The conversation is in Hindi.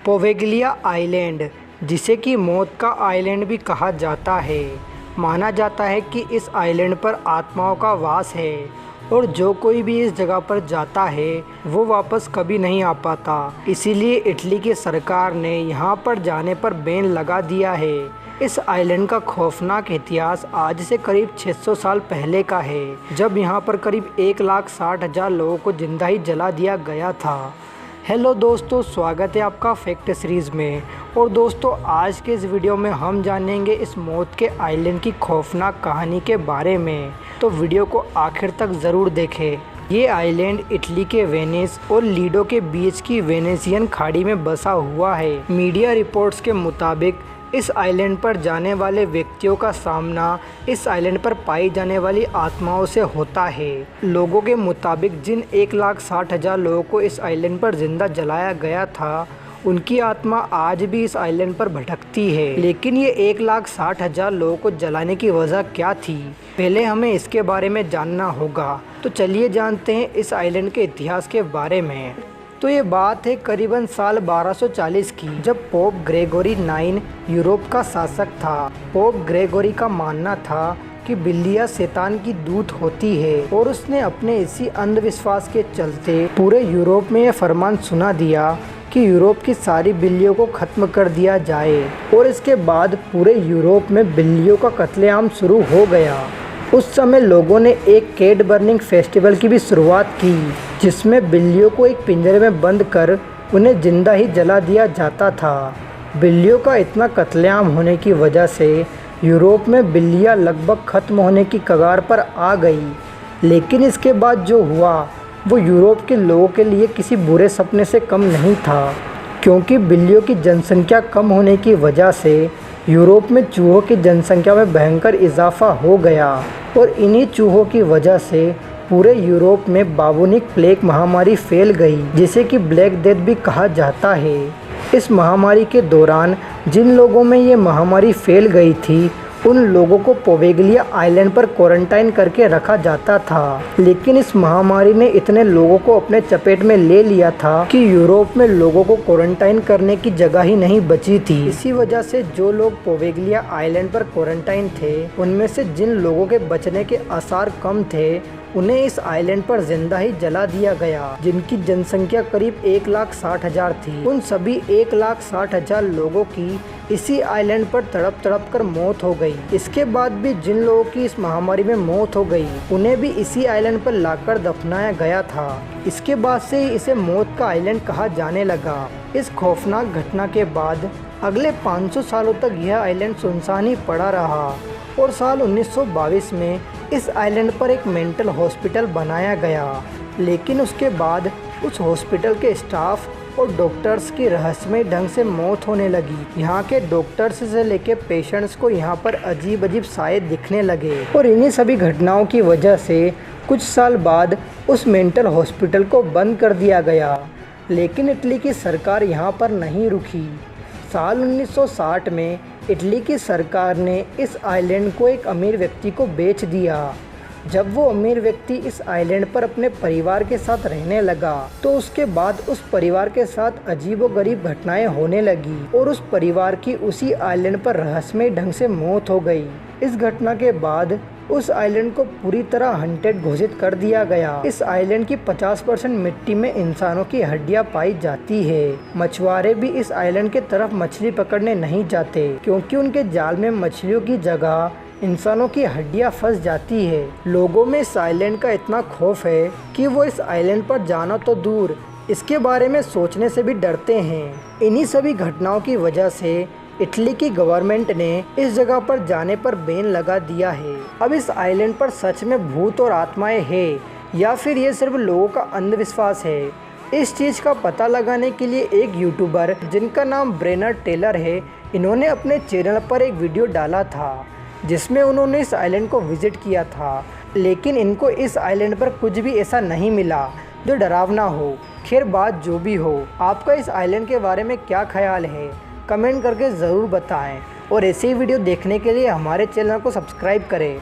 पोवेगलिया आइलैंड, जिसे कि मौत का आइलैंड भी कहा जाता है। माना जाता है कि इस आइलैंड पर आत्माओं का वास है और जो कोई भी इस जगह पर जाता है वो वापस कभी नहीं आ पाता। इसीलिए इटली की सरकार ने यहाँ पर जाने पर बैन लगा दिया है। इस आइलैंड का खौफनाक इतिहास आज से करीब 600 साल पहले का है, जब यहाँ पर करीब 1,60,000 लोगों को जिंदा ही जला दिया गया था। हेलो दोस्तों, स्वागत है आपका फैक्ट सीरीज़ में। और दोस्तों, आज के इस वीडियो में हम जानेंगे इस मौत के आइलैंड की खौफनाक कहानी के बारे में, तो वीडियो को आखिर तक ज़रूर देखें। ये आइलैंड इटली के वेनिस और लीडो के बीच की वेनेशियन खाड़ी में बसा हुआ है। मीडिया रिपोर्ट्स के मुताबिक इस आइलैंड पर जाने वाले व्यक्तियों का सामना इस आइलैंड पर पाई जाने वाली आत्माओं से होता है। लोगों के मुताबिक जिन 1,60,000 लोगों को इस आइलैंड पर जिंदा जलाया गया था, उनकी आत्मा आज भी इस आइलैंड पर भटकती है। लेकिन ये 1,60,000 लोगों को जलाने की वजह क्या थी, पहले हमें इसके बारे में जानना होगा। तो चलिए जानते हैं इस आइलैंड के इतिहास के बारे में। तो ये बात है करीबन साल 1240 की, जब पोप ग्रेगोरी 9 यूरोप का शासक था। पोप ग्रेगोरी का मानना था कि बिल्लियाँ शैतान की दूत होती है और उसने अपने इसी अंधविश्वास के चलते पूरे यूरोप में यह फरमान सुना दिया कि यूरोप की सारी बिल्लियों को ख़त्म कर दिया जाए। और इसके बाद पूरे यूरोप में बिल्लियों का कत्लेआम शुरू हो गया। उस समय लोगों ने एक कैट बर्निंग फेस्टिवल की भी शुरुआत की, जिसमें बिल्लियों को एक पिंजरे में बंद कर उन्हें जिंदा ही जला दिया जाता था। बिल्लियों का इतना कत्लेआम होने की वजह से यूरोप में बिल्लियां लगभग ख़त्म होने की कगार पर आ गई। लेकिन इसके बाद जो हुआ वो यूरोप के लोगों के लिए किसी बुरे सपने से कम नहीं था, क्योंकि बिल्लियों की जनसंख्या कम होने की वजह से यूरोप में चूहों की जनसंख्या में भयंकर इजाफा हो गया। और इन्हीं चूहों की वजह से पूरे यूरोप में बाबूनिक प्लेग महामारी फैल गई, जिसे कि ब्लैक डेथ भी कहा जाता है। इस महामारी के दौरान जिन लोगों में ये महामारी फैल गई थी, उन लोगों को पोवेगलिया आइलैंड पर क्वारंटाइन करके रखा जाता था। लेकिन इस महामारी ने इतने लोगों को अपने चपेट में ले लिया था कि यूरोप में लोगों को क्वारंटाइन करने की जगह ही नहीं बची थी। इसी वजह से जो लोग पोवेगलिया आइलैंड पर क्वारंटाइन थे, उनमें से जिन लोगों के बचने के आसार कम थे, उन्हें इस आइलैंड पर जिंदा ही जला दिया गया, जिनकी जनसंख्या करीब 1,60,000 थी। उन सभी 1,60,000 लोगों की इसी आइलैंड पर तड़प तड़प कर मौत हो गई। इसके बाद भी जिन लोगों की इस महामारी में मौत हो गई, उन्हें भी इसी आइलैंड पर लाकर दफनाया गया था। इसके बाद से ही इसे मौत का आइलैंड कहा जाने लगा। इस खौफनाक घटना के बाद अगले 500 सालों तक यह आइलैंड सुनसान ही पड़ा रहा और साल 1922 में इस आइलैंड पर एक मेंटल हॉस्पिटल बनाया गया। लेकिन उसके बाद उस हॉस्पिटल के स्टाफ और डॉक्टर्स की रहस्यमय ढंग से मौत होने लगी। यहाँ के डॉक्टर्स से लेके पेशेंट्स को यहाँ पर अजीब अजीब साए दिखने लगे। और इन्हीं सभी घटनाओं की वजह से कुछ साल बाद उस मेंटल हॉस्पिटल को बंद कर दिया गया। लेकिन इटली की सरकार यहाँ पर नहीं रुकी। साल 1960 में इटली की सरकार ने इस आइलैंड को एक अमीर व्यक्ति को बेच दिया। जब वो अमीर व्यक्ति इस आइलैंड पर अपने परिवार के साथ रहने लगा, तो उसके बाद उस परिवार के साथ अजीबोगरीब घटनाएं होने लगी और उस परिवार की उसी आइलैंड पर रहस्यमय ढंग से मौत हो गई। इस घटना के बाद उस आइलैंड को पूरी तरह हंटेड घोषित कर दिया गया। इस आइलैंड की 50% मिट्टी में इंसानों की हड्डियां पाई जाती है। मछुआरे भी इस आइलैंड के तरफ मछली पकड़ने नहीं जाते, क्योंकि उनके जाल में मछलियों की जगह इंसानों की हड्डियां फंस जाती है। लोगों में इस आइलैंड का इतना खौफ है कि वो इस आइलैंड पर जाना तो दूर, इसके बारे में सोचने से भी डरते हैं। इन्हीं सभी घटनाओं की वजह से इटली की गवर्नमेंट ने इस जगह पर जाने पर बैन लगा दिया है। अब इस आइलैंड पर सच में भूत और आत्माएं हैं या फिर ये सिर्फ लोगों का अंधविश्वास है, इस चीज़ का पता लगाने के लिए एक यूट्यूबर जिनका नाम ब्रेनर टेलर है, इन्होंने अपने चैनल पर एक वीडियो डाला था जिसमें उन्होंने इस आइलैंड को विज़िट किया था। लेकिन इनको इस आइलैंड पर कुछ भी ऐसा नहीं मिला जो डरावना हो। खैर, बात जो भी हो, आपका इस आइलैंड के बारे में क्या ख्याल है, कमेंट करके ज़रूर बताएं। और ऐसे ही वीडियो देखने के लिए हमारे चैनल को सब्सक्राइब करें।